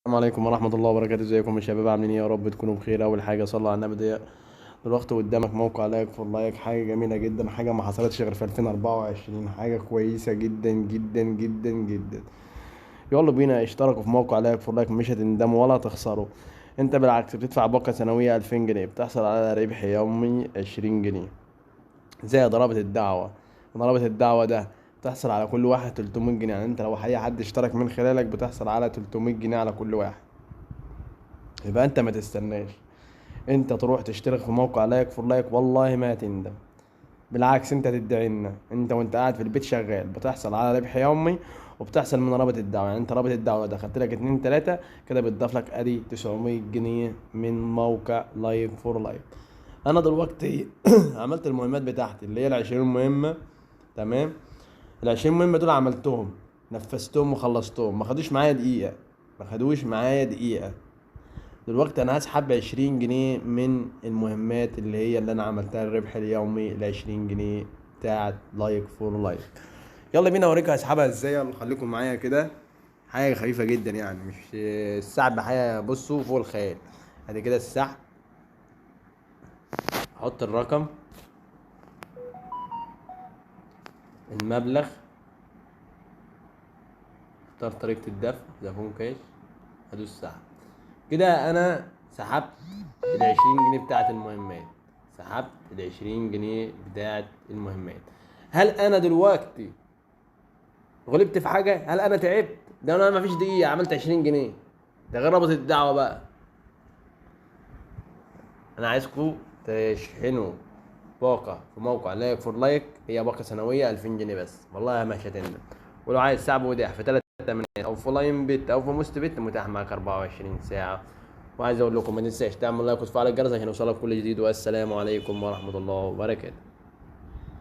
السلام عليكم ورحمة الله وبركاته. ازيكم يا شباب؟ عاملين ايه؟ يا رب تكونوا بخير. أول حاجة صلوا على النبي. دلوقتي قدامك موقع لايك فور لايك، حاجة جميلة جدا، حاجة ما حصلتش غير في 2024، حاجة كويسة جدا جدا جدا جدا. يلا بينا اشتركوا في موقع لايك فور لايك، مش هتندموا ولا تخسروا. انت بالعكس بتدفع باقة سنوية 2000 جنيه، بتحصل على ربح يومي 20 جنيه، زي ضرابة الدعوة. ضرابة الدعوة ده بتحصل على كل واحد 300 جنيه، يعني انت لو اي حد اشترك من خلالك بتحصل على 300 جنيه على كل واحد. يبقى انت ما تستناش، انت تروح تشترك في موقع لايك فور لايك، والله ما هتندم. بالعكس انت تدعي لنا، انت وانت قاعد في البيت شغال بتحصل على ربح يومي، وبتحصل من رابط الدعوه. يعني انت رابط الدعوه ده خدت لك اتنين تلاته كده، بتضاف لك ادي 900 جنيه من موقع لايك فور لايك. انا دلوقتي عملت المهمات بتاعتي اللي هي ال20 مهمه. تمام. ال20 مهمه دول عملتهم، نفذتهم وخلصتهم، ما خدوش معايا دقيقه، ما خدوش معايا دقيقه. دلوقتي انا هسحب 20 جنيه من المهمات اللي هي اللي انا عملتها، الربح اليومي ال20 جنيه بتاعت لايك فور لايك. يلا بينا اوريك هسحبها ازاي، يلا خليكم معايا كده. حاجه خفيفه جدا يعني، مش السحب حاجه بصوا فوق الخيال. ادي كده السحب، احط الرقم، المبلغ، اختار طريقه الدفع فودافون كاش، ادوس سحب. كده انا سحبت ال20 جنيه بتاعت المهمات، سحبت ال20 جنيه بتاعت المهمات. هل انا دلوقتي غلبت في حاجه؟ هل انا تعبت؟ ده انا ما فيش دقيقه عملت 20 جنيه. ده غير رابط الدعوه بقى. انا عايزكم تشحنوا باقه في موقع لايك فور لايك، هي باقه سنويه 2000 جنيه بس، والله ما هتندم. ولو عايز سحب ودائع في 3 تمانيات او في لاين بيت او في موست بيت، متاح معاك 24 ساعه. وعايز اقول لكم ما تنساش تعمل لايك وتفعل الجرس عشان يوصلك كل جديد، والسلام عليكم ورحمه الله وبركاته.